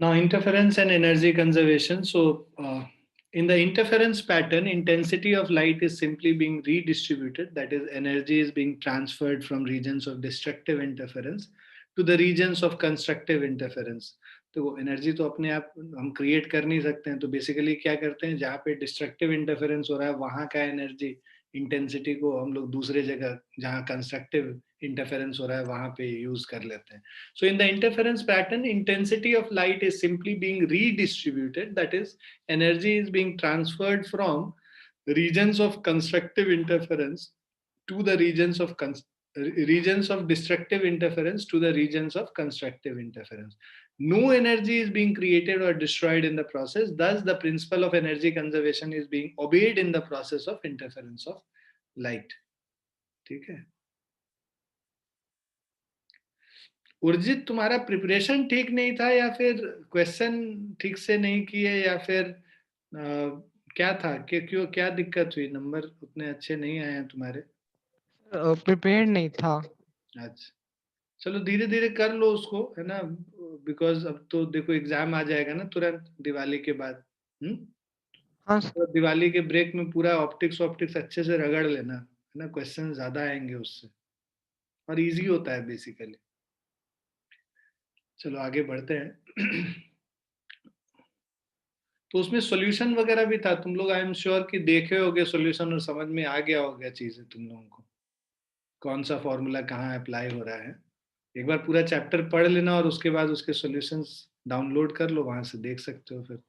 Now, interference and energy conservation. So, in the interference pattern, intensity of light is simply being redistributed. That is, energy is being transferred from regions of destructive interference to the regions of constructive interference. तो energy तो अपने आप हम create कर नहीं सकते हैं, तो बेसिकली क्या करते हैं, जहाँ पे डिस्ट्रक्टिव इंटरफेरेंस हो रहा है वहाँ का एनर्जी इंटेंसिटी को हम लोग दूसरे जगह जहाँ कंस्ट्रक्टिव इंटरफेरेंस हो रहा है वहाँ पे यूज कर लेते हैं. So in the interference pattern, intensity of light is simply being redistributed. That is, energy is being transferred from regions of constructive interference to the regions of destructive interference to the regions of constructive interference. No energy is being created or destroyed in the process. Thus, the principle of energy conservation is being obeyed in the process of interference of light. ठीक है. उर्जित, तुम्हारा preparation ठीक नहीं था या फिर question ठीक से नहीं किए या फिर क्या था कि क्यों, क्या दिक्कत हुई, नंबर उतने अच्छे नहीं आए हैं तुम्हारे? प्रिपेयर्ड नहीं था. अच्छा, चलो धीरे धीरे कर लो उसको, है ना, बिकॉज अब तो देखो एग्जाम आ जाएगा ना तुरंत दिवाली के बाद. हाँ तो दिवाली के ब्रेक में पूरा ऑप्टिक्स ऑप्टिक्स अच्छे से रगड़ लेना, है ना, क्वेश्चन ज्यादा आएंगे उससे और इजी होता है बेसिकली. चलो आगे बढ़ते हैं. तो उसमें सॉल्यूशन वगैरह भी था, तुम लोग आई एम श्योर कि देखे होगे सॉल्यूशन और समझ में आ गया होगा चीजें तुम लोगों को, कौन सा फॉर्मूला कहाँ अप्लाई हो रहा है. एक बार पूरा चैप्टर पढ़ लेना और उसके बाद उसके सॉल्यूशंस डाउनलोड कर लो, वहां से देख सकते हो फिर.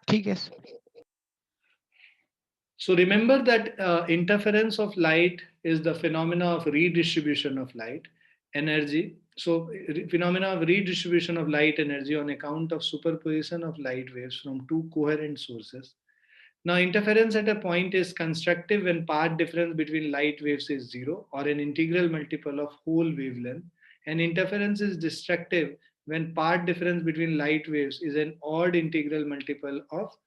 ठीक है. So remember that interference of light is the phenomena of redistribution of light energy. So phenomena of redistribution of light energy on account of superposition of light waves from two coherent sources. Now interference at a point is constructive when path difference between light waves is zero or an integral multiple of whole wavelength, and interference is destructive when path difference between light waves is an odd integral multiple of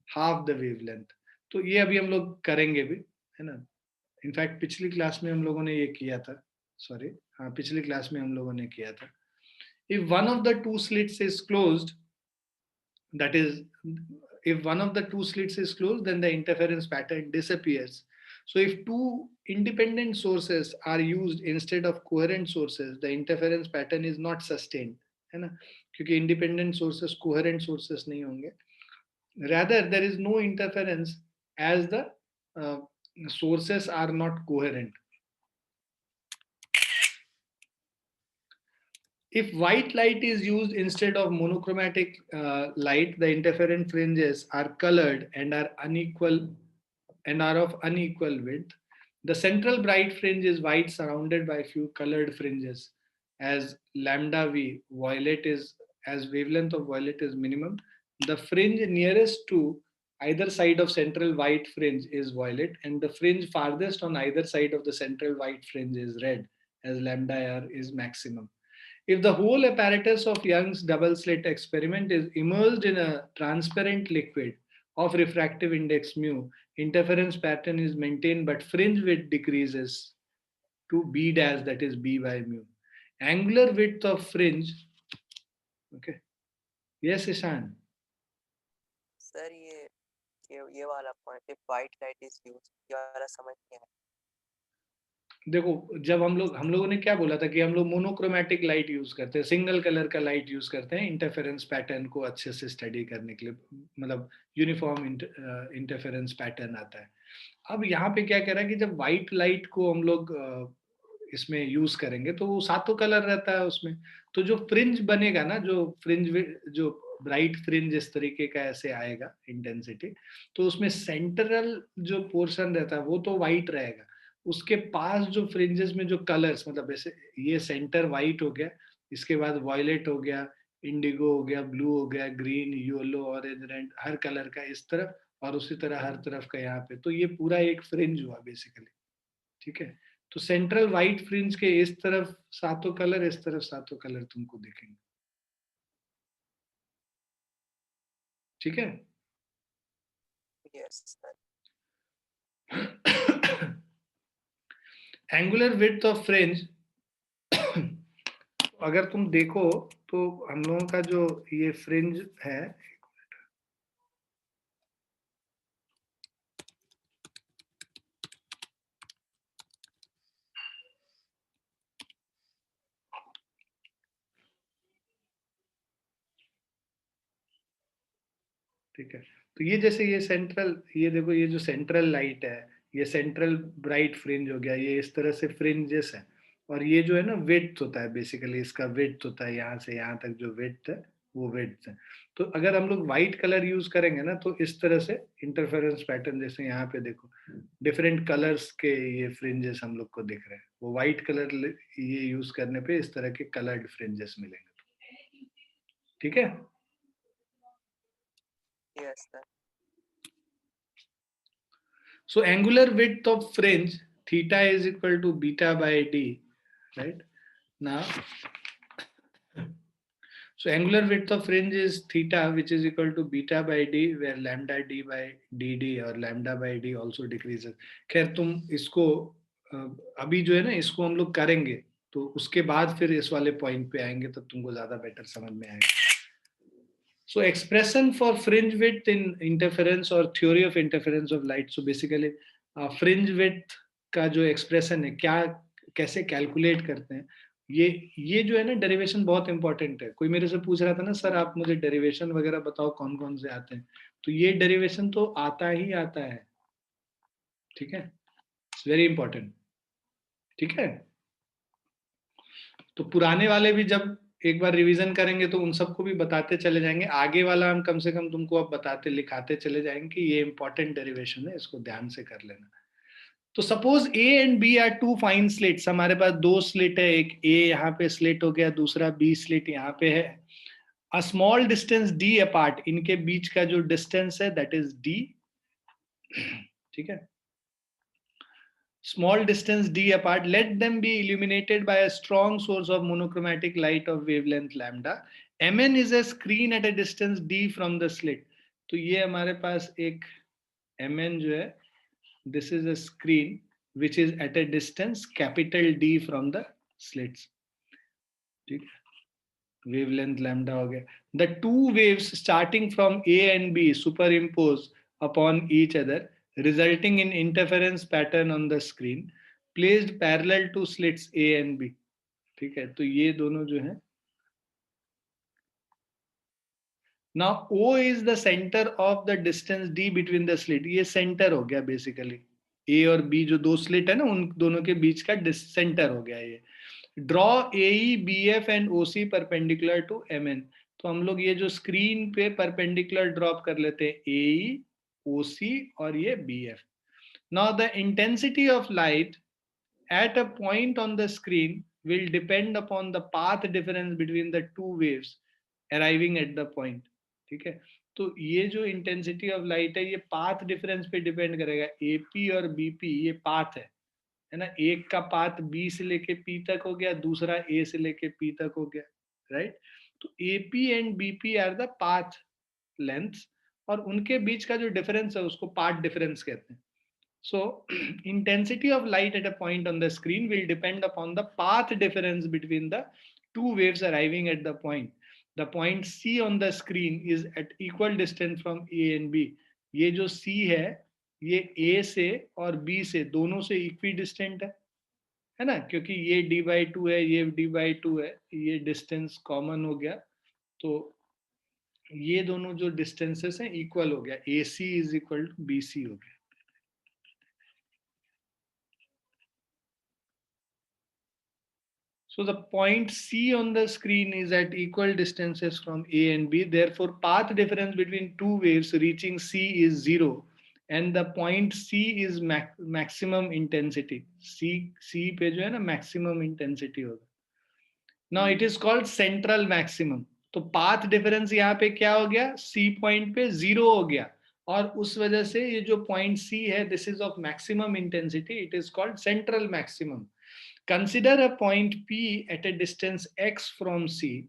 half the wavelength. तो ये अभी हम लोग करेंगे भी, है ना. In fact पिछली क्लास में हम लोगों ने ये किया था, सॉरी, हाँ पिछली क्लास में हम लोगों ने किया था. If one of the two slits is closed, that is, if one of the two slits is closed, then the interference pattern disappears. So if two independent sources are used instead of coherent sources, the interference pattern is not sustained, है ना, क्योंकि independent sources coherent sources नहीं होंगे. Rather, there is no interference as the uh, sources are not coherent. If white light is used instead of monochromatic light, the interferent fringes are colored and are unequal and are of unequal width. The central bright fringe is white surrounded by few colored fringes. As lambda v, violet is, as wavelength of violet is minimum, the fringe nearest to either side of central white fringe is violet, and the fringe farthest on either side of the central white fringe is red, as lambda r is maximum. If the whole apparatus of Young's double slit experiment is immersed in a transparent liquid of refractive index mu, interference pattern is maintained but fringe width decreases to b dash, that is b by mu. Angular width of fringe, okay. Yes, Ishan. Sir ये वाला point, if white light is used, ये वाला समझ नहीं आया. देखो, जब हम लोगों ने क्या बोला था कि हम लोग मोनोक्रोमेटिक लाइट यूज करते हैं, सिंगल कलर का लाइट यूज करते हैं इंटरफेरेंस पैटर्न को अच्छे से स्टडी करने के लिए, मतलब यूनिफॉर्म इंटरफेरेंस पैटर्न आता है. अब यहाँ पे क्या कह रहा है कि जब व्हाइट लाइट को हम लोग इसमें यूज करेंगे तो वो सातों कलर रहता है उसमें, तो जो फ्रिंज बनेगा ना, जो फ्रिंज, जो ब्राइट फ्रिंज इस तरीके का ऐसे आएगा इंटेंसिटी, तो उसमें सेंट्रल जो पोर्शन रहता है वो तो व्हाइट रहेगा, उसके पास जो फ्रिंजेस में जो कलर्स, मतलब ऐसे ये सेंटर व्हाइट हो गया, इसके बाद वॉयलेट हो गया, इंडिगो हो गया, ब्लू हो गया, ग्रीन, येलो, ऑरेंज, रेड, हर कलर का इस तरफ और उसी तरह हर तरफ का यहाँ पे, तो ये पूरा एक फ्रिंज हुआ बेसिकली. ठीक है, तो सेंट्रल व्हाइट फ्रिंज के इस तरफ सातों कलर, इस तरफ सातों कलर तुमको दिखेंगे. ठीक है. Yes, sir. Angular width of fringe अगर तुम देखो तो हम लोगों का जो ये फ्रिंज है, ठीक है, तो ये जैसे ये सेंट्रल, ये देखो ये जो सेंट्रल लाइट है, ये सेंट्रल ब्राइट फ्रिंज हो गया, ये इस तरह से फ्रिंजेस है। और ये जो है ना विड्थ होता है, बेसिकली इसका विड्थ होता है, यहाँ से यहाँ तक जो विड्थ है वो विड्थ है। तो अगर हम लोग व्हाइट कलर यूज करेंगे ना तो इस तरह से इंटरफेरेंस पैटर्न, जैसे यहाँ पे देखो डिफरेंट कलर्स के ये फ्रिंजेस हम लोग को दिख रहे हैं, वो व्हाइट कलर ये यूज करने पे इस तरह के कलर्ड फ्रिंजेस मिलेंगे। ठीक है, Yes, sir. so angular width of fringe theta is equal to beta by d, right? Now, so angular width of fringe is theta, which is equal to beta by d, where lambda d by dd or lambda by d also decreases. खैर तुम इसको अभी जो है ना इसको हम लोग करेंगे, तो उसके बाद फिर इस वाले पॉइंट पे आएंगे, तब तुमको ज्यादा बेटर समझ में आएगा. So expression for fringe width in interference or theory of interference of light. So basically fringe width का जो expression है, क्या कैसे कैलकुलेट करते हैं, ये जो है ना डेरिवेशन बहुत इंपॉर्टेंट है. कोई मेरे से पूछ रहा था ना, सर आप मुझे डेरिवेशन वगैरह बताओ कौन कौन से आते हैं, तो ये डेरिवेशन तो आता ही आता है. ठीक है, इट्स वेरी इंपॉर्टेंट. ठीक है, तो पुराने वाले भी जब एक बार रिवीजन करेंगे तो उन सबको भी बताते चले जाएंगे. आगे वाला हम कम से कम तुमको अब बताते लिखाते चले जाएंगे कि ये इंपॉर्टेंट डेरिवेशन है, इसको ध्यान से कर लेना. तो suppose A and B are two fine slits. हमारे पास दो स्लिट है, एक ए यहाँ पे स्लिट हो गया, दूसरा बी स्लिट यहाँ पे है. A small distance D apart, इनके बीच का जो डिस्टेंस है दैट इज डी. ठीक है, small distance d apart, let them be illuminated by a strong source of monochromatic light of wavelength lambda. Mn is a screen at a distance d from the slit. तो ये हमारे पास एक Mn जो है, this is a screen which is at a distance capital D from the slits. ठीक है, wavelength lambda हो गया. The two waves starting from A and B superimpose upon each other, resulting in interference pattern on the screen placed parallel to slits A and B. ठीक है, तो ये दोनों जो है. Now O is the center of the distance D between the slit. ये center हो गया basically. A और B जो दो स्लिट है ना, उन दोनों के बीच का सेंटर हो गया ये. Draw AE BF and OC perpendicular to MN. तो हम लोग ये जो स्क्रीन पे परपेंडिकुलर ड्रॉप कर लेते हैं, AE OC और ये BF. Now the intensity of light at a point on the screen will depend upon the path difference between the two waves arriving at the point. ठीक है, तो ये जो इंटेंसिटी ऑफ लाइट है ये path difference पे depend करेगा. AP और BP ये पाथ है ना, एक का पाथ B से लेके P तक हो गया, दूसरा A से लेके P तक हो गया, राइट. तो AP and BP are the path lengths, और उनके बीच का जो डिफरेंस है उसको पाथ डिफरेंस कहते हैं. So intensity of light at a point on the screen will depend upon the path difference between the two waves arriving at the point. The point C on the screen is at equal distance from A and B. ये जो C है ये A से और B से दोनों से equi distant है ना, क्योंकि ये d/2 है, ये d/2 है, ये डिस्टेंस कॉमन हो गया, तो ये दोनों जो डिस्टेंसेस हैं इक्वल हो गया. AC is equal to BC हो गया. So the point C on the screen is at equal distances from A and B. Therefore, path difference between two waves reaching C is 0, and the point C is maximum intensity. C पे जो है ना maximum intensity होगा. Now it is called central maximum. तो path difference यहाँ पे क्या हो गया, C point पे 0 हो गया, और उस वजह से ये जो point C है, this is of maximum intensity. It is called central maximum. Consider a point P at a distance x from C.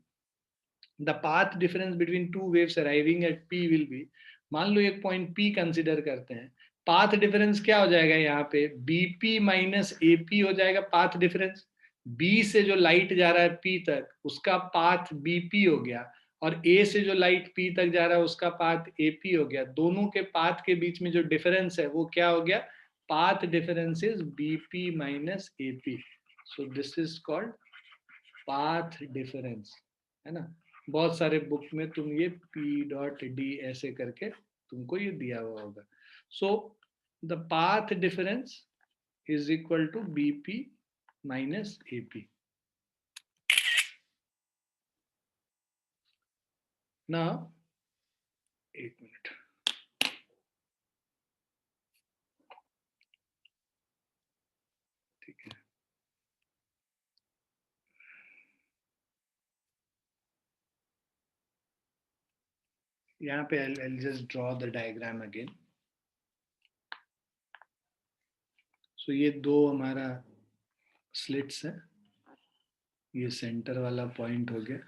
The path difference between two waves arriving at P will be, मान लो एक point P consider करते हैं, path difference क्या हो जाएगा यहाँ पे, BP minus AP हो जाएगा पाथ डिफरेंस. बी से जो लाइट जा रहा है पी तक उसका पाथ बीपी हो गया, और ए से जो लाइट पी तक जा रहा है उसका पाथ एपी हो गया। दोनों के पाथ के बीच में जो डिफरेंस है वो क्या हो गया? Path difference is BP minus AP. So this is called path difference, है ना। बहुत सारे बुक में तुम ये पी डॉट डी ऐसे करके तुमको ये दिया हुआ होगा। So the path difference is equal to BP minus AP. Now, एक मिनट, ठीक है। यहाँ पे I'll just draw the diagram again. So ये दो हमारा स्लिट्स है, ये सेंटर वाला पॉइंट हो गया,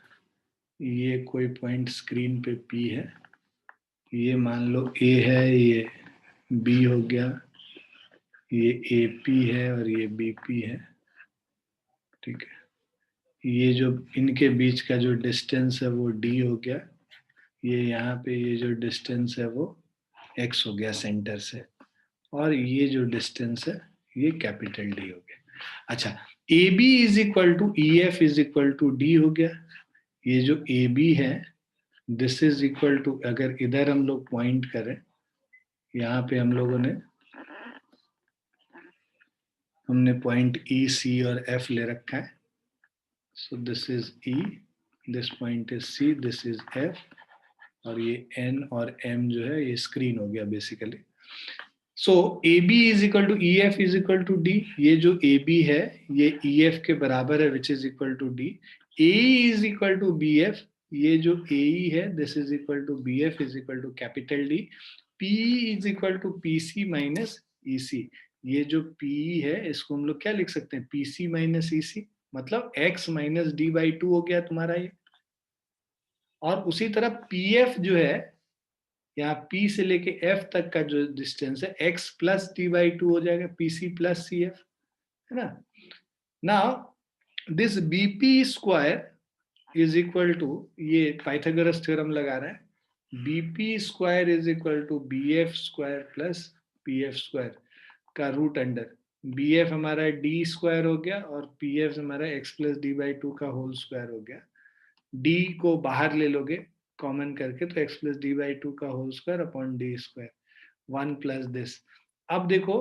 ये कोई पॉइंट स्क्रीन पे P है, ये मान लो A है, ये B हो गया, ये AP है और ये BP है, ठीक है। ये जो इनके बीच का जो डिस्टेंस है वो D हो गया, ये यहाँ पे ये जो डिस्टेंस है वो X हो गया सेंटर से, और ये जो डिस्टेंस है ये कैपिटल डी हो गया। अच्छा, A B is equal to E F is equal to D हो गया। ये जो ए बी है दिस इज इक्वल टू, अगर इधर हम लोग पॉइंट करें, यहाँ पे हम लोगों ने हमने पॉइंट ई सी और एफ ले रखा है। So this is E, this point is C, this is F, और ये एन और एम जो है ये स्क्रीन हो गया basically. So A B is equal to E F is equal to D. ये जो ए बी है ये ई एफ के बराबर है which is equal to D. A is equal to B F, ये जो ए ई है this is equal to B F is equal to capital D. P is equal to P C minus E C. ये जो P है इसको हम लोग क्या लिख सकते हैं? पी सी माइनस ई सी, मतलब x minus D by two हो गया तुम्हारा ये। और उसी तरह पी एफ जो है, यहाँ P से लेके F तक का जो डिस्टेंस है x plus T by two हो जाएगा, PC प्लस सी एफ, है ना। Now this BP square is equal to, ये पाइथागोरस थ्योरम लगा रहा है, BP square is equal to BF square plus PF square का रूट अंडर। BF हमारा D स्क्वायर हो गया और PF हमारा x plus D by two का होल स्क्वायर हो गया। D को बाहर ले लोगे कॉमन करके तो x plus D by two का whole square upon D square, 1 plus this. अब देखो,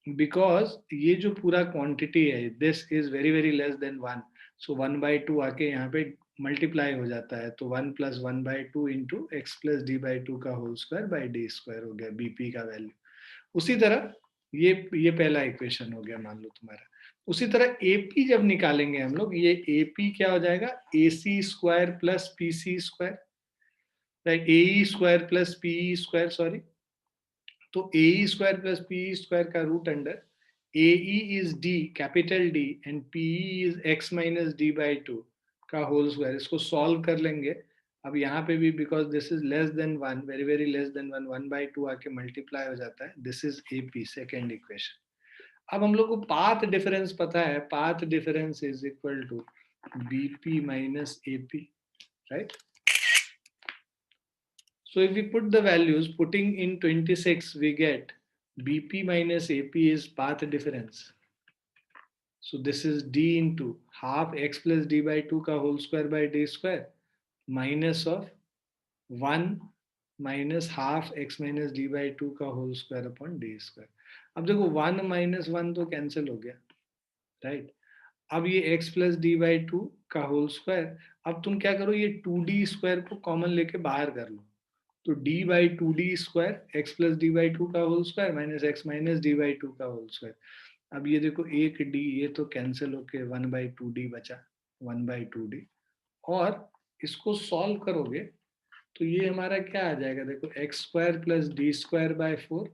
बिकॉज ये जो पूरा क्वांटिटी है this is very very less than 1, so 1 by two आके यहाँ पे मल्टीप्लाई हो जाता है, तो 1 plus 1 by two into X plus D by two का whole square by D square हो गया बीपी का वैल्यू। उसी तरह ये पहला इक्वेशन हो गया मान लो तुम्हारा। उसी तरह एपी जब निकालेंगे हम लोग, ये एपी क्या हो जाएगा? A C square plus P C square, right, A square plus P square, sorry. तो A square plus P square का root under A is D capital D and P is X minus D by two का whole square. इसको solve कर लेंगे। अब यहाँ पे भी because this is less than 1, very very less than 1, 1 by two आके मल्टीप्लाई हो जाता है, this is A P, second equation. अब हम लोग को पाथ डिफरेंस पता है, path difference is equal to BP minus AP, right. So if we put the values, putting in 26, we get BP minus AP is path difference. So this is D into half x plus D by 2 ka whole square by D square minus of 1 minus half x minus D by 2 का whole square upon D square. अब देखो 1 minus 1 तो cancel हो गया, right. अब ये x plus D by 2 का whole square, अब तुम क्या करो, ये 2D स्क्वायर को कॉमन लेके बाहर कर लो, तो d by two D square X plus D by two का whole square minus X minus D by two का होल स्क्वायर। अब ये देखो एक d ये तो कैंसिल होके 1 बाई टू डी बचा, 1 बाई टू डी, और इसको सॉल्व करोगे तो ये हमारा क्या आ जाएगा? देखो x square plus D square by 4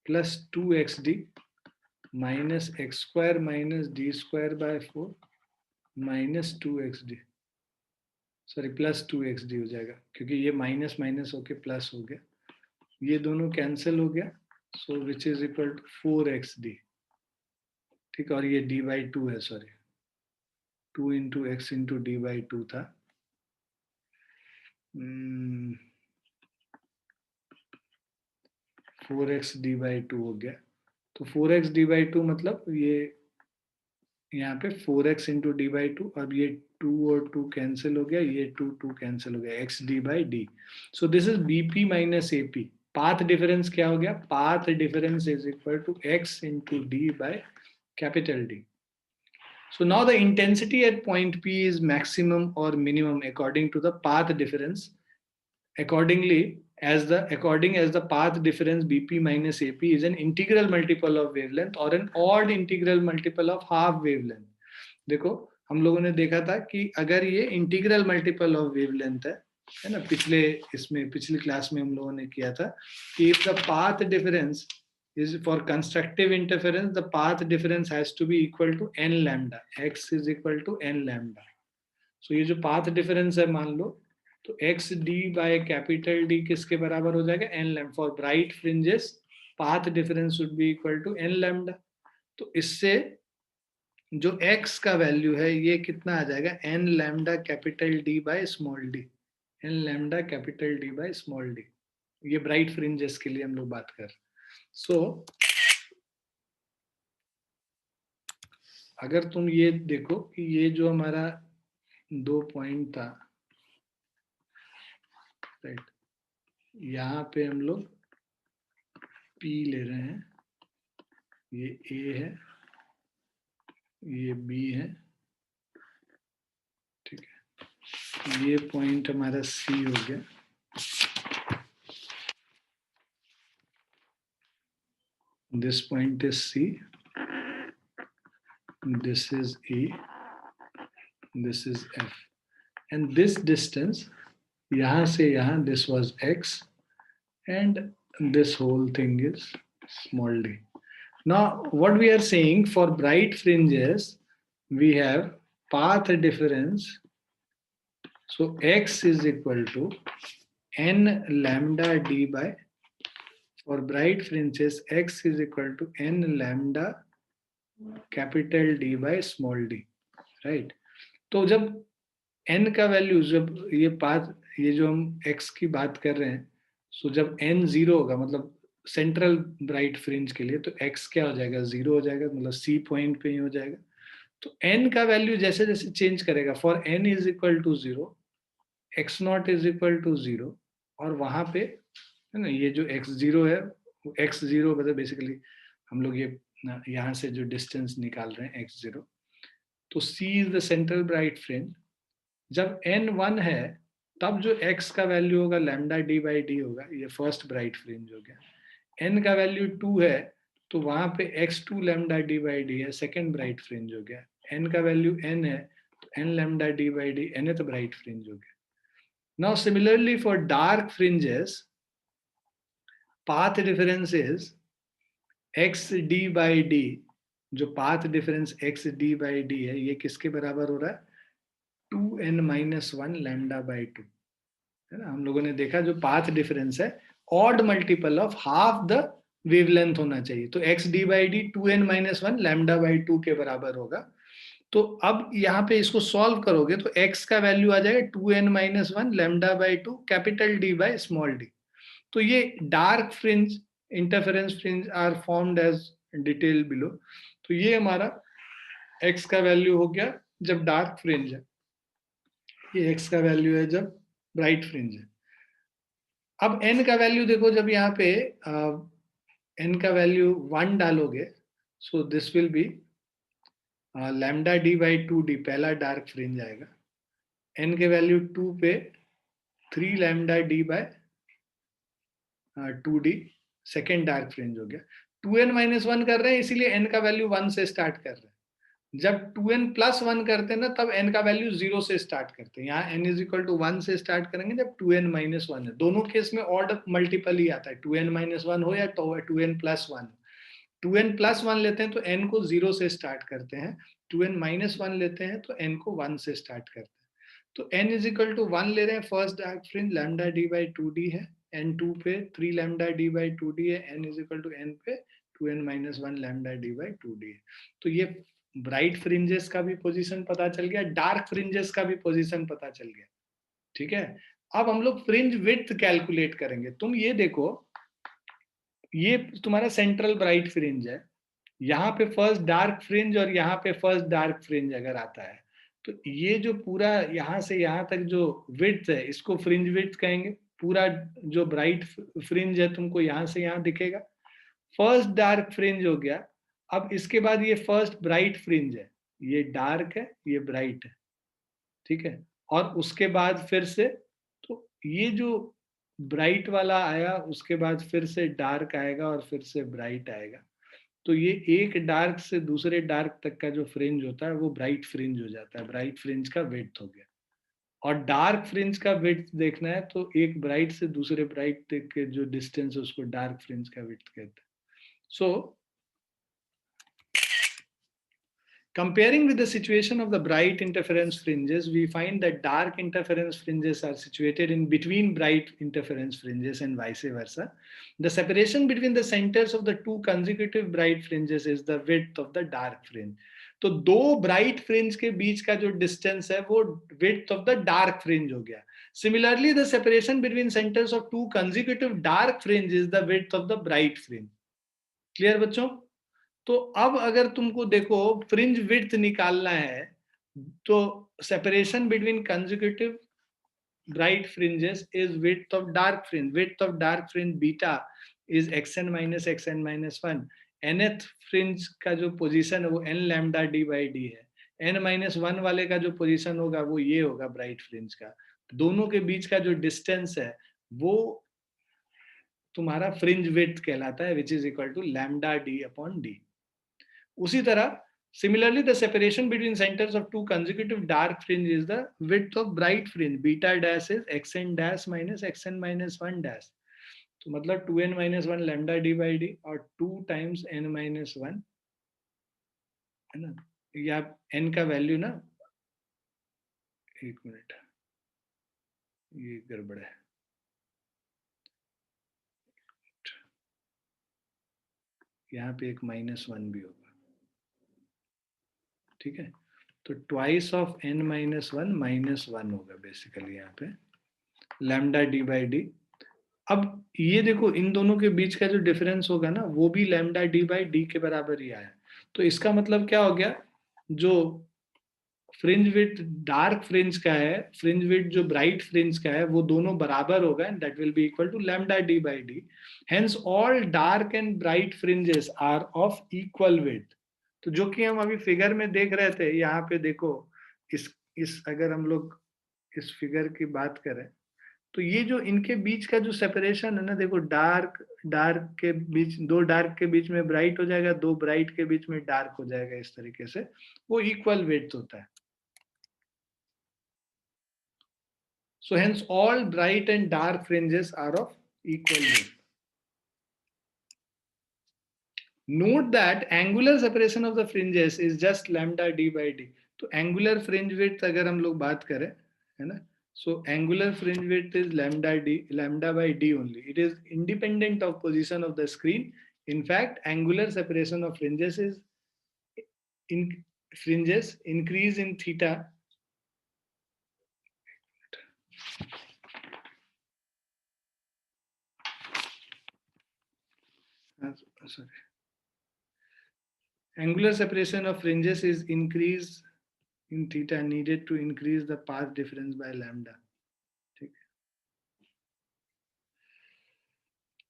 plus 2xd minus x square minus D square by 4 minus 2xd, sorry plus 2xd हो जाएगा, क्योंकि ये माइनस माइनस होके प्लस हो गया, ये दोनों कैंसिल हो गया, so which is equal to 4xd, ठीक है, और ये d/2 है, sorry 2 into x into d/2 था। 4x d/2 हो गया। तो 4x d/2 मतलब ये यहाँ पे 4x इंटू d/2, अब ये 2 और 2 कैंसिल हो गया, ये 2 कैंसिल हो गया, x d/d। So this is bp minus ap। Path difference क्या हो गया? Path difference is equal to x into d by capital D. So now the intensity at point P is maximum or minimum according to the path difference. According as the path difference bp minus ap is an integral multiple of wavelength or an odd integral multiple of half wavelength. देखो हम लोगों ने देखा था कि अगर ये integral multiple of wavelength है ना, पिछली क्लास में हम लोगों ने किया था कि if the path difference is for constructive interference, the path difference has to be equal to n lambda. X is equal to n lambda. So ये जो path difference है मान लो, तो x d by capital D किसके बराबर हो जाएगा? n lambda. For bright fringes, path difference should be equal to n lambda. तो इससे जो x का वैल्यू है ये कितना आ जाएगा? n lambda capital D by small d. n lambda capital D by small d. ये ब्राइट फ्रिंजेस के लिए हम लोग बात कर रहे हैं। सो अगर तुम ये देखो कि ये जो हमारा 2 पॉइंट था, राइट, यहाँ पे हम लोग P ले रहे हैं, ये A है, ये B है, ठीक है, ये पॉइंट हमारा C हो गया, this point is C, this is E, this is F, and this distance यहाँ से यहाँ this was X, and this whole thing is small d. Now what we are saying, for bright fringes we have path difference, so X is equal to n lambda d by, for bright fringes X is equal to n lambda capital D by small d, right? तो जब n का value, जब ये path, ये जो हम x की बात कर रहे हैं, सो जब n 0 होगा मतलब सेंट्रल ब्राइट फ्रिंज के लिए, तो x क्या हो जाएगा? 0 हो जाएगा, मतलब C पॉइंट पे ही हो जाएगा। तो n का वैल्यू जैसे जैसे चेंज करेगा, for n is equal to 0, x not is equal to 0, और वहां पे है ना, ये जो x0 है, x0 मतलब बेसिकली हम लोग ये यहाँ से जो डिस्टेंस निकाल रहे हैं x0, तो C is the central bright fringe. जब n 1 है तब जो x का वैल्यू होगा लैम्डा d बाई डी होगा, ये फर्स्ट ब्राइट फ्रिंज हो गया। n का वैल्यू 2 है तो वहां पे x2 lambda d by D है, सेकेंड ब्राइट फ्रिंज हो गया। n का वैल्यू n है तो n lambda d by D nth bright fringe हो गया। Now similarly for dark fringes, path difference is x d by D, जो path difference x d by D है ये किसके बराबर हो रहा है? 2n माइनस 1 लैम्डा बाई 2, है ना। हम लोगों ने देखा जो पाथ डिफरेंस है odd multiple of half the wavelength होना चाहिए, तो x d by D 2n minus 1 lambda by 2 के बराबर होगा। तो अब यहाँ पे इसको सॉल्व करोगे तो x का वैल्यू आ जाएगा 2n minus 1 lambda by 2 capital D by small d। तो ये dark fringe, interference fringe are formed as detail below. तो ये हमारा x का वैल्यू हो गया जब डार्क फ्रिंज है, ये x का वैल्यू है जब ब्राइट फ्रिंज है। अब n का वैल्यू देखो, जब यहाँ पे n का वैल्यू 1 डालोगे, so this will be lambda d by 2d, पहला डार्क फ्रिंज आएगा। n के वैल्यू 2 पे 3 lambda d by 2d, second dark fringe हो गया। 2n माइनस 1 कर रहे हैं इसीलिए n का वैल्यू 1 से स्टार्ट कर रहे हैं। जब 2n प्लस 1 करते हैं ना तब n का वैल्यू 0 से स्टार्ट करते हैं। यहाँ n इज इक्वल टू 1 से स्टार्ट करेंगे जब 2n माइनस 1 है। दोनों केस में ऑड मल्टीपल ही आता है, 2n माइनस 1 हो या 2n प्लस 1। 2n प्लस 1 लेते हैं तो n को 0 से स्टार्ट करते हैं, 2n माइनस 1 लेते हैं तो n को 1 से स्टार्ट करते हैं। तो n इज इक्वल टू 1 ले रहे हैं, first dark fringe lambda d by 2d है, n2 पे 3 लैम्डा d बाई 2d है, n is equal to n पे 2n-1 lambda d by 2d है। तो ये ब्राइट फ्रिंजेस का भी पोजीशन पता चल गया, डार्क फ्रिंजेस का भी पोजीशन पता चल गया। ठीक है, अब हम लोग फ्रिंज विड्थ कैलकुलेट करेंगे। तुम ये देखो, ये तुम्हारा सेंट्रल ब्राइट फ्रिंज है, यहाँ पे फर्स्ट डार्क फ्रिंज और यहाँ पे फर्स्ट डार्क फ्रिंज अगर आता है, तो ये जो पूरा यहाँ से यहाँ तक जो विड्थ है, इसको फ्रिंज विड्थ कहेंगे। पूरा जो ब्राइट फ्रिंज है तुमको यहाँ से यहाँ दिखेगा, फर्स्ट डार्क फ्रिंज हो गया। अब इसके बाद ये फर्स्ट ब्राइट फ्रिंज है, ये डार्क है, ये ब्राइट है, ठीक है। और उसके बाद फिर से, तो ये जो ब्राइट वाला आया, उसके बाद फिर से डार्क आएगा और फिर से ब्राइट आएगा। तो ये एक डार्क से दूसरे डार्क तक का जो फ्रिंज होता है वो ब्राइट फ्रिंज हो जाता है, ब्राइट फ्रिंज का विड्थ हो गया। और डार्क फ्रिंज का विड्थ देखना है तो एक ब्राइट से दूसरे ब्राइट तक के जो डिस्टेंस है उसको डार्क फ्रिंज का विड्थ कहते हैं। सो comparing with the situation of the bright interference fringes, we find that dark interference fringes are situated in between bright interference fringes and vice versa. The separation between the centers of the two consecutive bright fringes is the width of the dark fringe. तो दो bright fringe के बीच का जो distance है वो width of the dark fringe हो गया। Similarly the separation between centres of to consecutive dark fringe is the width of the bright fringe. Clear बच्चों? तो अब अगर तुमको देखो फ्रिंज विड्थ निकालना है, तो separation between consecutive bright fringes is width of dark fringe. Width of dark fringe beta is xn minus xn minus 1। nth fringe का जो पोजीशन है वो n lambda d by d है। n-1 वाले का जो पोजीशन होगा वो ये होगा ब्राइट फ्रिंज का। दोनों के बीच का जो डिस्टेंस है वो तुम्हारा फ्रिंज विड्थ कहलाता है, which is equal to lambda d upon d। उसी तरह similarly the separation between centers of two consecutive dark fringe is the width of bright fringe। beta dash is xn dash minus xn minus 1 dash। तो मतलब 2n minus 1 lambda d by d और 2 times n minus 1 है ना। या n का value ना, एक minute, ये गड़बड़ है, यहाँ पे एक -1 भी होगा, ठीक है। तो ट्वाइस ऑफ n minus 1 -1 होगा बेसिकली यहाँ पे लैम्डा d by d। अब ये देखो इन दोनों के बीच का जो डिफरेंस होगा ना वो भी लैम्डा d by d के बराबर ही आया। तो इसका मतलब क्या हो गया, जो फ्रिंज विड्थ डार्क फ्रिंज का है, फ्रिंज विड्थ जो ब्राइट फ्रिंज का है, वो दोनों बराबर होगा and that will be equal to lambda d by d। Hence all dark and bright fringes are of equal width. तो जो कि हम अभी फिगर में देख रहे थे, यहाँ पे देखो इस अगर हम लोग इस फिगर की बात करें तो ये जो इनके बीच का जो सेपरेशन है ना, देखो डार्क के बीच, दो डार्क के बीच में ब्राइट हो जाएगा, दो ब्राइट के बीच में डार्क हो जाएगा, इस तरीके से वो इक्वल विड्थ होता है। So hence all bright and dark fringes are of equal width. Note that angular separation of the fringes is just lambda d by d। तो angular fringe width अगर हम लोग बात करें, है ना, so angular fringe width is lambda by d only। It is independent of position of the screen। In fact, angular separation of fringes is increase in theta sorry, angular separation of fringes is increase in theta needed to increase the path difference by lambda।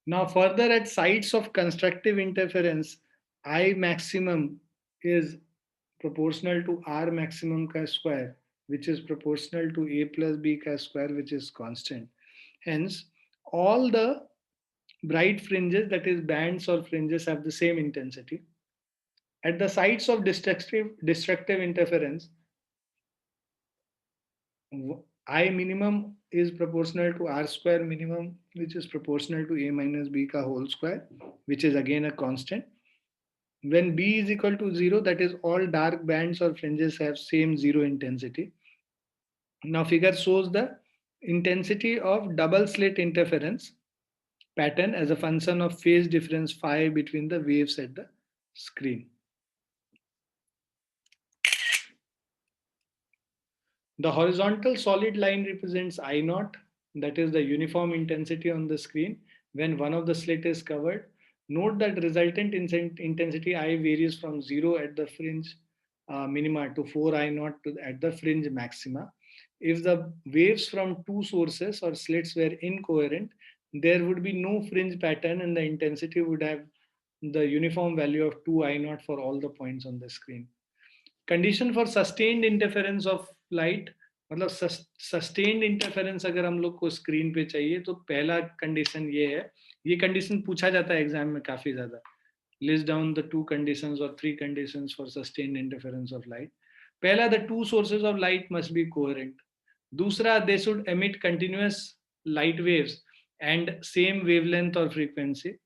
Now further, at sites of constructive interference, I maximum is proportional to R maximum ka square, which is proportional to A plus B ka square, which is constant. Hence, all the bright fringes, that is bands or fringes, have the same intensity. At the sites of destructive interference, I minimum is proportional to R square minimum, which is proportional to A minus B ka whole square, which is again a constant. When B is equal to 0, that is all dark bands or fringes have same 0 intensity. Now figure shows the intensity of double slit interference. pattern as a function of phase difference phi between the waves at the screen. The horizontal solid line represents I naught, that is the uniform intensity on the screen when one of the slit is covered. Note that resultant intensity I varies from 0 at the fringe minima to 4 I naught at the fringe maxima. If the waves from two sources or slits were incoherent, there would be no fringe pattern and the intensity would have the uniform value of 2 I naught for all the points on the screen. Condition for sustained interference of light, मतलब sustained interference अगर हम लोग को screen पे चाहिए तो पहला condition ये है, ये कंडीशन पूछा जाता है एग्जाम में काफी ज्यादा, लिस्ट डाउन द 2 कंडीशंस और 3 conditions for sustained interference of light. पहला, the 2 sources of light must be coherent. दूसरा, they should emit continuous light waves and same wavelength और frequency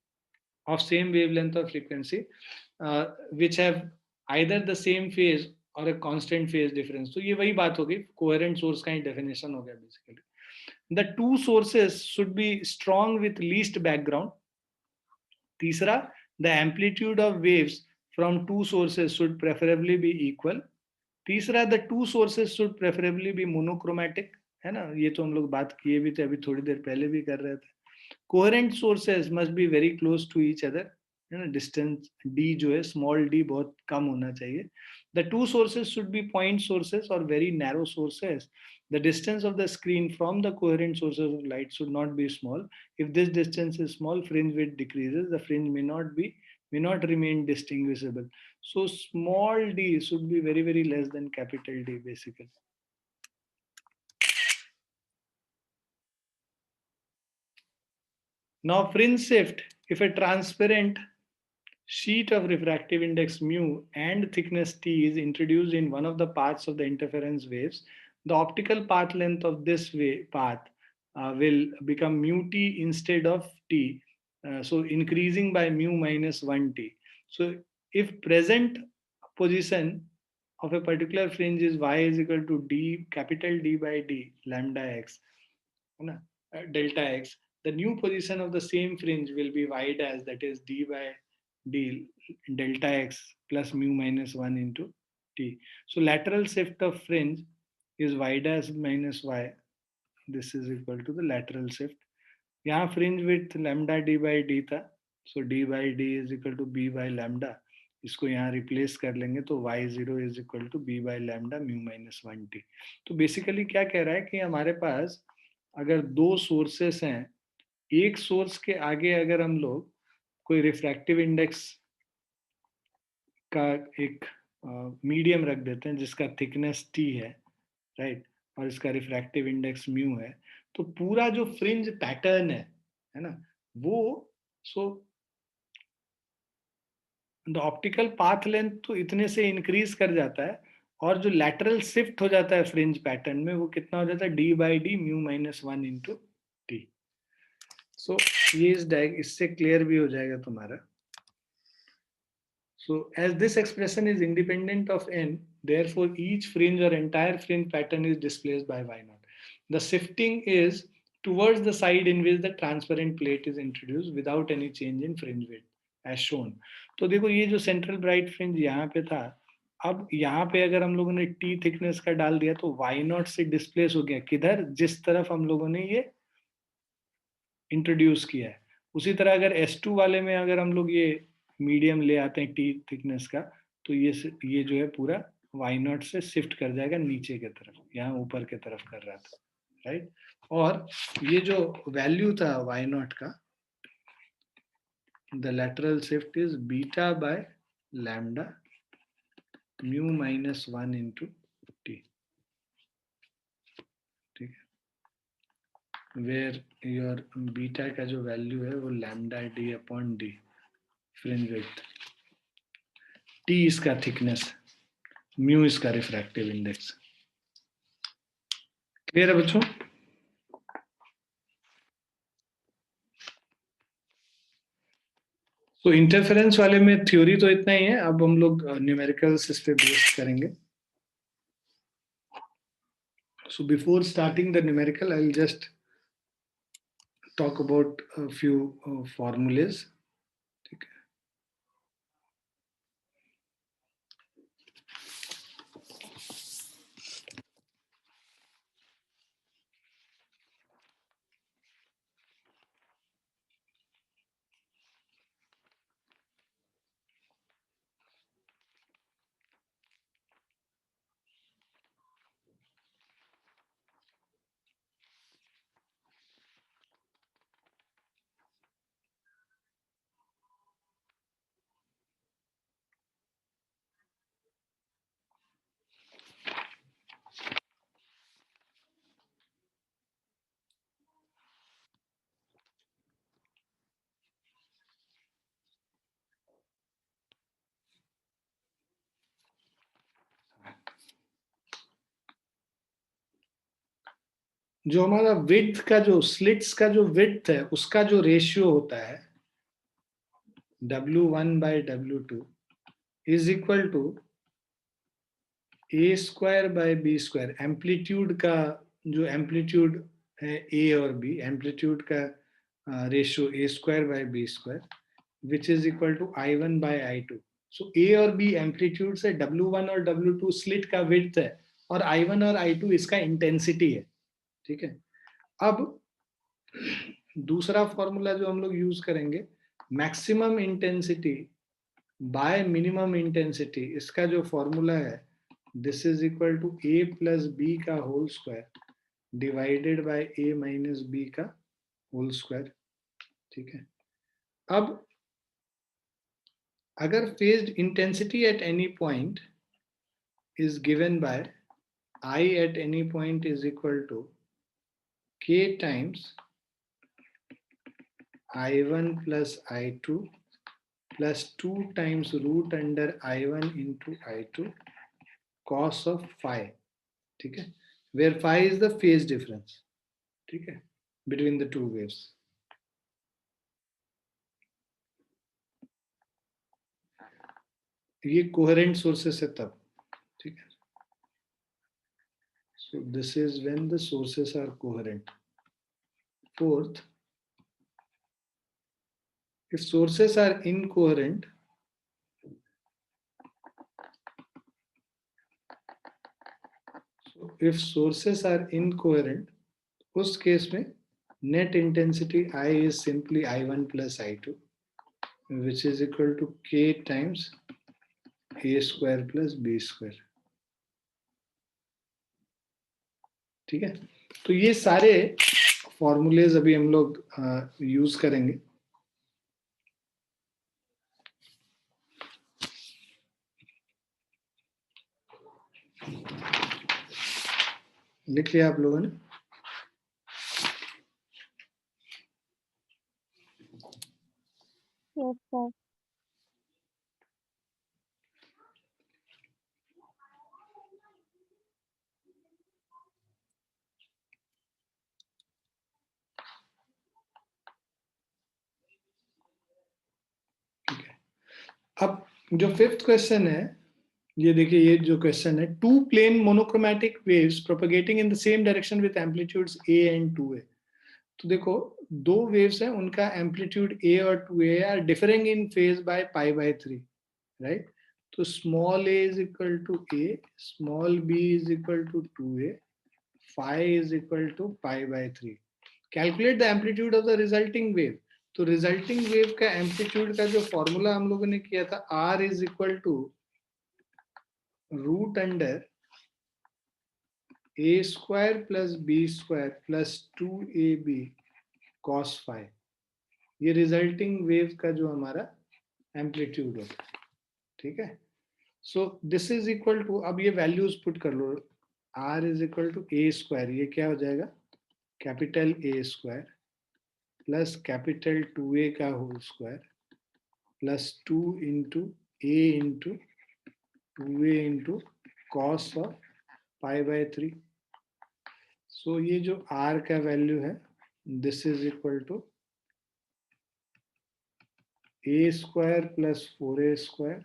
of same wavelength or frequency which have either the same phase or a constant phase difference. तो ये वही बात होगी, coherent source का ही definition हो गया basically. The two sources should be strong with least background. तीसरा, the amplitude of waves from two sources should preferably be equal. तीसरा, the two sources should preferably be monochromatic, है ना, ये तो हम लोग बात किए भी थे, अभी थोड़ी देर पहले भी कर रहे थे. Coherent sources must be very close to each other. Distance d जो है small d बहुत कम होना चाहिए. The two sources should be point sources or very narrow sources. The distance of the screen from the coherent sources of light should not be small. If this distance is small, fringe width decreases. The fringe may not remain distinguishable. So small d should be very, very less than capital D basically. Now fringe shift, if a transparent sheet of refractive index mu and thickness t is introduced in one of the paths of the interference waves, the optical path length of this path will become mu t instead of t, so increasing by mu minus 1 t. So if present position of a particular fringe is y is equal to d, capital D by d, lambda x, delta x, the new position of the same fringe will be y dash, that is d by d delta x plus mu minus 1 into t. So lateral shift of fringe is y dash minus y. This is equal to the lateral shift. यहाँ fringe width lambda d by d था, so d by d is equal to b by lambda. इसको यहाँ replace कर लेंगे तो y0 is equal to b by lambda mu minus 1t. तो basically क्या कह रहा है कि हमारे पास अगर दो सोर्सेस हैं, एक सोर्स के आगे अगर हम लोग कोई रिफ्रैक्टिव इंडेक्स का एक मीडियम रख देते हैं जिसका थिकनेस t है, राइट, और इसका रिफ्रैक्टिव इंडेक्स म्यू है, तो पूरा जो फ्रिंज पैटर्न है ना, वो द ऑप्टिकल पाथ लेंथ तो इतने से इंक्रीज कर जाता है, और जो लैटरल शिफ्ट हो जाता है फ्रिंज पैटर्न में वो कितना हो जाता है, d by D mu minus 1 into T. So ये इससे क्लियर भी हो जाएगा तुम्हारा. So as this expression is independent of n, therefore each fringe or entire fringe pattern is displaced by y0. The shifting is towards the side in which the transparent plate is introduced without any change in fringe width as shown. तो देखो ये जो central bright fringe यहाँ पे था, अब यहाँ पे अगर हम लोगों ने t थिकनेस का डाल दिया तो y0 से डिस्प्लेस हो गया किधर, जिस तरफ हम लोगों ने ये इंट्रोड्यूस किया है. उसी तरह अगर S2 वाले में अगर हम लोग ये मीडियम ले आते हैं टी थिकनेस का, तो ये जो है पूरा y0 से शिफ्ट कर जाएगा नीचे की तरफ, यहाँ ऊपर की तरफ कर रहा था, राइट. और ये जो वैल्यू था y0 का, the lateral shift is beta by lambda mu minus 1 into T. ठीक है, वेयर योर बीटा का जो वैल्यू है वो lambda D upon D fringe width, T इसका थिकनेस, म्यू इसका रिफ्रैक्टिव इंडेक्स. क्लियर है बच्चों? तो इंटरफेरेंस वाले में थ्योरी तो इतना ही है, अब हम लोग न्यूमेरिकल्स इस पे बेस करेंगे. So before starting the numerical, I will just talk about a few formulas. ठीक है. जो हमारा विड्थ का जो स्लिट्स का जो विड्थ है उसका जो रेशियो होता है W1/W2 is equal to A² by B². Amplitude का जो एम्पलीट्यूड है A और B, एम्पलीट्यूड का ratio A²/B², which is equal to I1/I2. सो A और B एम्पलीट्यूड से, W1 और W2 स्लिट का विड्थ है, और I1 और I2 इसका इंटेंसिटी है. ठीक है. अब दूसरा फॉर्मूला जो हम लोग यूज करेंगे, maximum intensity bye minimum intensity, इसका जो फॉर्मूला है, this is equal to A+B का whole square divided by A-B का होल स्क्वायर. ठीक है. अब अगर phased intensity at any point is given by I at any point is equal to K times I1 plus I2 plus 2 times root under I1 into I2 cos of phi. ठीक है. Where phi is the phase difference. ठीक है, between the two waves. ये coherent sources है तब. ठीक है. So this is when the sources are coherent. Fourth, if sources are incoherent, if sources are incoherent, उस केस में net intensity I is simply I1 plus I2, which is equal to K times A² plus B². ठीक है. तो ये सारे formulas अभी हम लोग यूज करेंगे. लिख लिया आप लोगों ने? Yes, sir. अब जो फिफ्थ क्वेश्चन है, ये देखिए, ये जो क्वेश्चन है, two plane monochromatic waves propagating in the same direction with amplitudes A and 2A. तो देखो, दो वेव्स हैं, उनका एम्पलीट्यूड A और 2A are differing in phase by π/3, right. तो small a is equal to A, small b is equal to 2A, phi is equal to π/3. Calculate the amplitude of the resulting wave. तो resulting wave का amplitude का जो formula हम लोगों ने किया था, R is equal to root under A² plus B² plus 2AB cos phi. ये रिजल्टिंग वेव का जो हमारा एम्पलीट्यूड होता है. ठीक है. So this is equal to, अब ये वैल्यूज पुट कर लो. R is equal to A², ये क्या हो जाएगा, capital A² plus capital 2A का whole square plus 2 into A into 2A into cos of π/3. So ये जो R का वैल्यू है, this is equal to A² plus 4A²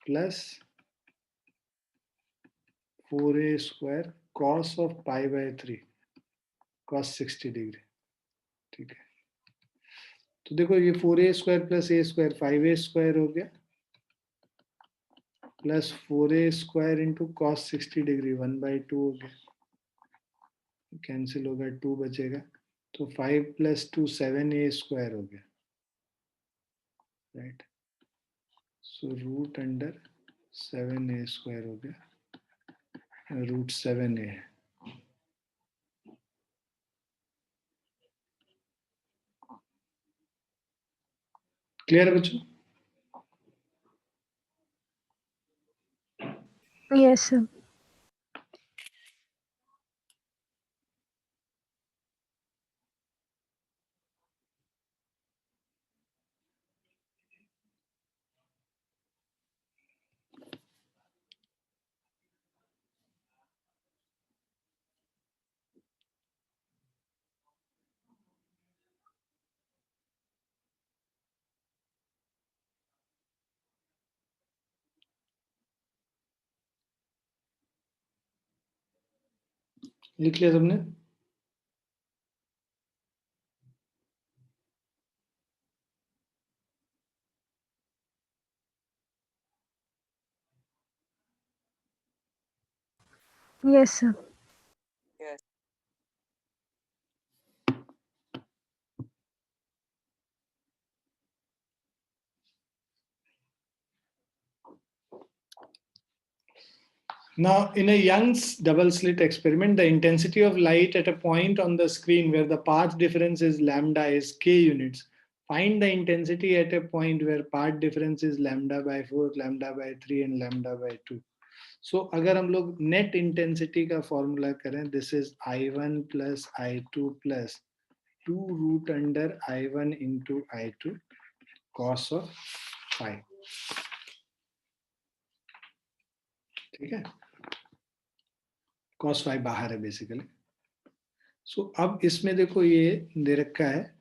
plus 4A² cos of π/3, cos 60 degree. ठीक है, तो देखो ये 4a² प्लस a² 5a² हो गया, plus 4a² into cos 60 degree 1/2 हो गया, कैंसिल होगा 2 बचेगा, तो 5 + 2 7a² हो गया, राइट। सो √7a² हो गया, √7a है। क्लियर है बच्चों? Yes, sir. लिख लिया सबने? Yes, sir. Yes. Now, in a Young's double slit experiment, the intensity of light at a point on the screen where the path difference is lambda is k units. Find the intensity at a point where path difference is λ/4, λ/3 and λ/2. So, अगर हम लोग net intensity का formula करें, this is I1 plus I2 plus 2√I1 into I2 cos of phi. ठीक है, cos phi बाहर है basically. सो अब इसमें देखो ये दे रखा है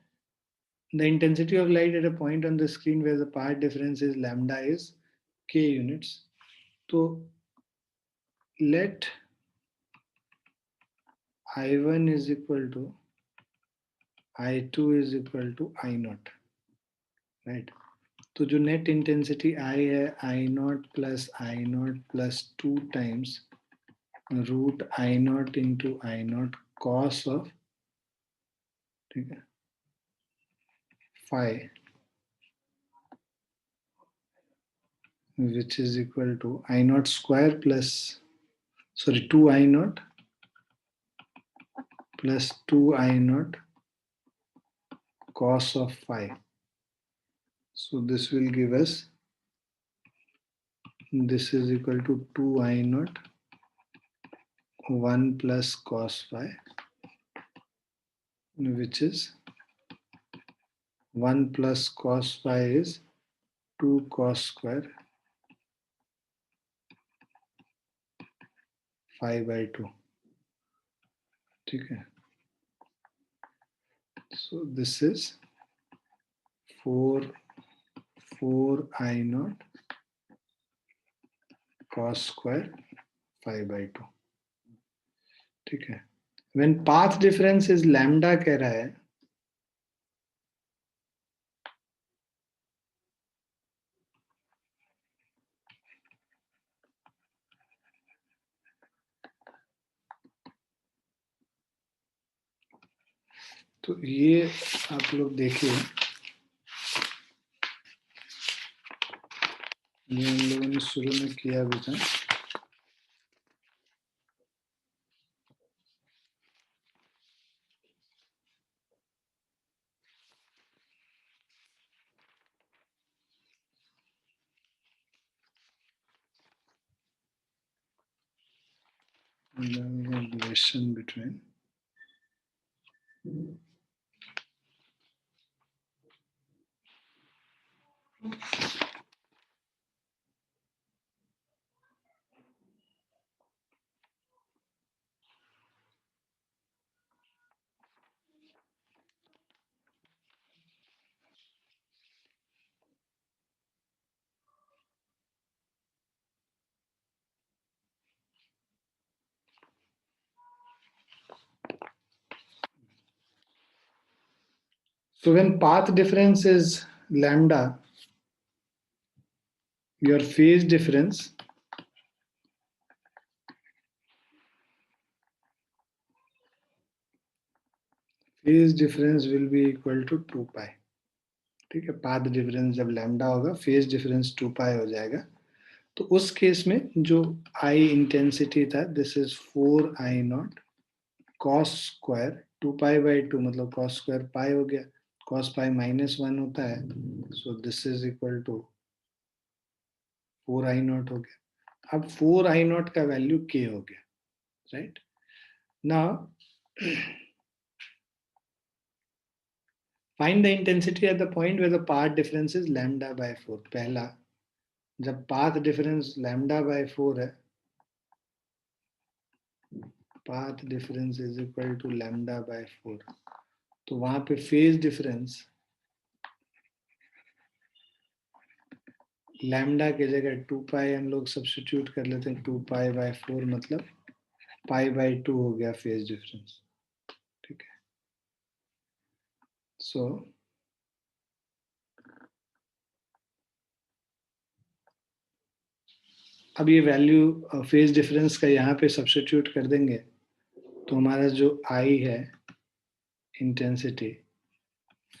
the intensity of light at a point on the screen where the path difference is lambda is k units. So let I1 is equal to I2 is equal to I0, right? तो जो net intensity I है I0 plus I0 plus 2 times √I0 into I0 cos of, ठीक है, phi, which is equal to I0 square plus, sorry, 2I0 plus 2I0 cos of phi. So this will give us, this is equal to 2I0 1 plus cos phi, which is 1 plus cos phi is 2 cos square phi/2. ठीक है, so this is 4I0 cos square phi/2. ठीक है, when path difference is lambda कह रहा है, तो ये आप लोग देखिए, ये हम लोगों ने शुरू में किया भी था। Relation between So when path difference is lambda, your phase difference will be equal to 2 pi. ठीक है, पाथ डिफरेंस जब लैम्डा होगा, फेज डिफरेंस 2 पाई हो जाएगा. तो उस केस में जो आई इंटेंसिटी था, this is 4I0 cos square 2 pi by 2, मतलब cos स्क्वायर पाई हो गया, cos पाई -1 होता है, so this is equal to 4I0 हो गया. अब 4I0 का वैल्यू k हो गया, right. Now find the intensity at the point where the path difference is lambda by 4. पहला, जब पाथ डिफरेंस लैम्डा बाय 4 है, path difference is equal to lambda by 4, तो वहां पे फेज डिफरेंस लैम्डा की जगह 2 पाई हम लोग सब्स्टिट्यूट कर लेते हैं. 2 पाई बाय 4 मतलब पाई बाय 2 हो गया फेज डिफरेंस. ठीक है, सो अब ये वैल्यू फेज डिफरेंस का यहाँ पे सब्स्टिट्यूट कर देंगे, तो हमारा जो आई है intensity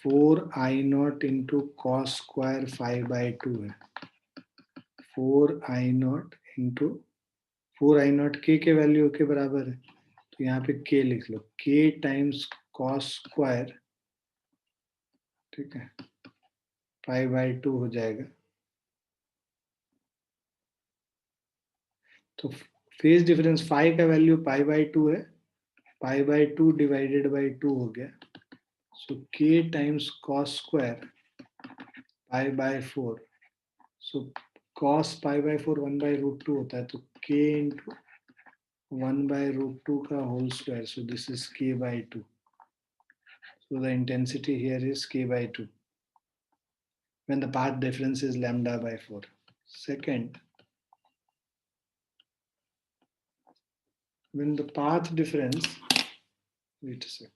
4I0 into cos square 5/2 है. 4I0 इंटू 4I0 के वैल्यू के बराबर है, तो यहाँ पे k लिख लो, k टाइम्स कॉस स्क्वायर, ठीक है, 5/2 हो जाएगा. तो फेज डिफरेंस 5 का वैल्यू π/2 है, π/2 डिवाइडेड बाई 2 हो गया, सो k टाइम्स कॉस स्क्वायर π/4, सो cos π/4 1/√2 होता है, तो k इंटू 1/√2 का whole square, so this is k/2. So the intensity here is k/2 when the path difference is lambda by 4. Second, when the path difference, wait a sec.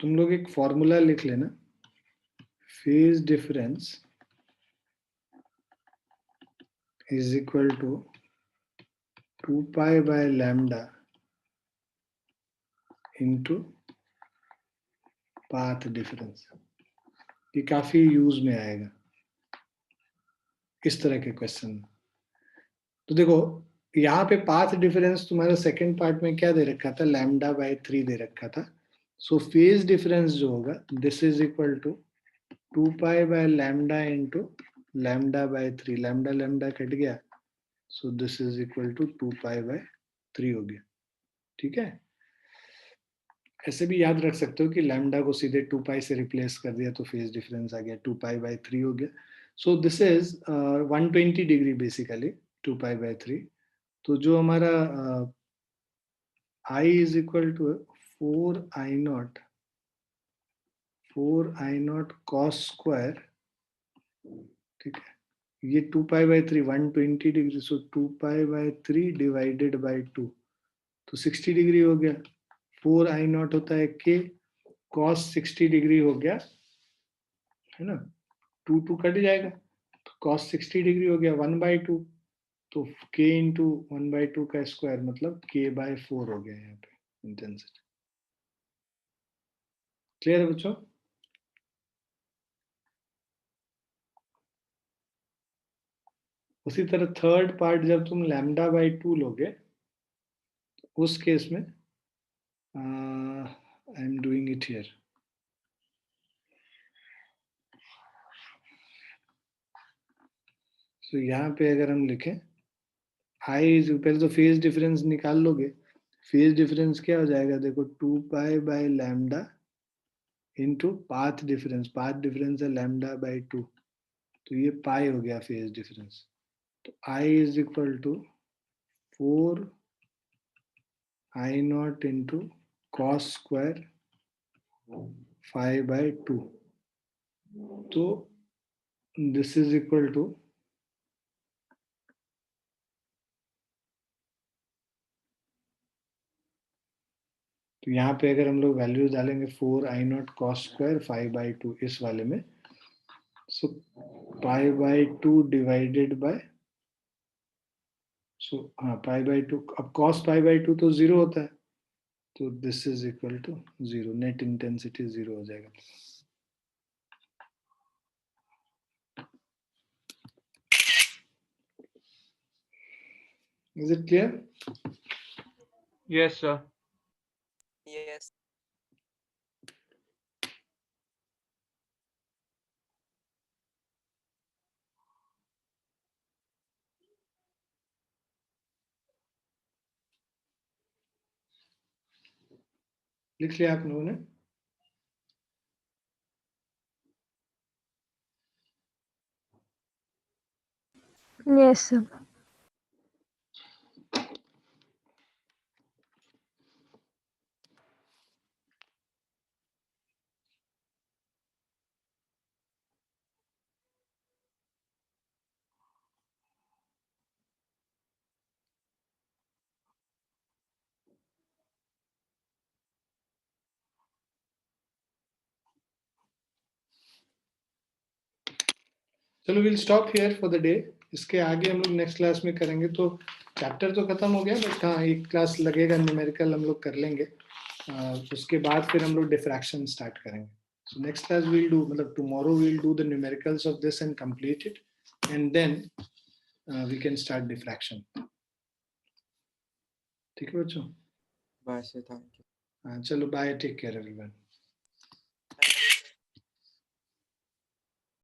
तुम लोग एक formula लिख लेना, phase difference is equal to 2 pi by lambda into path difference. ये काफी use में आएगा इस तरह के क्वेश्चन में. तो देखो यहाँ पे पाथ डिफरेंस तुम्हारा सेकंड पार्ट में क्या दे रखा था, लैम्डा बाय 3 दे रखा था. सो फेज डिफरेंस जो होगा, this is equal to 2 pi by lambda into lambda by 3. Lambda lambda cut गया, so this is equal to 2 pi by 3 हो गया. ठीक है, ऐसे भी याद रख सकते हो कि लैम्डा को सीधे 2 पाई से रिप्लेस कर दिया तो फेज डिफरेंस आ गया, 2 पाई बाय 3 हो गया. So this is 120 degree basically, 2 pi by 3. तो जो हमारा I is equal to 4I0 cos square, ठीक है, ये 2 pi by 3 120 degree, so 2 pi by 3 divided by 2, तो 60 डिग्री हो गया. 4I0 होता है k, cos 60 डिग्री हो गया, है ना, 2 कट जाएगा, तो cos 60 डिग्री हो गया 1/2, तो k इंटू 1/2 का स्क्वायर मतलब k/4 हो गया यहाँ पे इंटेंसिटी. क्लियर है बच्चों? उसी तरह थर्ड पार्ट जब तुम लैम्डा बाय 2 लोगे, उस केस में I am doing it here. तो यहाँ पे अगर हम लिखें आई इज, पहले तो फेज डिफरेंस निकाल लोगे. फेज डिफरेंस क्या हो जाएगा देखो, 2 pi by lambda into path difference. Path difference है लैम्डा बाय 2, तो ये पाई हो गया फेज डिफरेंस. तो I is equal to 4 I naught into cos square 5/2. तो दिस इज इक्वल टू, तो यहाँ पे अगर हम लोग वैल्यूज डालेंगे 4 आई नॉट कॉस स्क्वायर 5/2 इस वाले में, सो π/2 डिवाइडेड बाय, सो हाँ π/2. अब cos π/2 तो 0 होता है, तो this is equal to 0. Net intensity 0 हो जाएगा. Is it clear? Yes, sir. Yes. लिख लिया आप लोगों ने? Yes, sir. चलो will stop here for the day. इसके आगे हम लोग नेक्स्ट क्लास में करेंगे. तो चैप्टर तो खत्म हो गया, बट हाँ एक क्लास लगेगा, न्यूमेरिकल हम लोग कर लेंगे. उसके बाद फिर हम लोग डिफ्रैक्शन स्टार्ट करेंगे. So next class we'll do, मतलब tomorrow we'll do the numericals of this and complete it, and then we can start diffraction. ठीक है बच्चों? Bye, sir. Thank you. हाँ चलो, bye, take care everyone.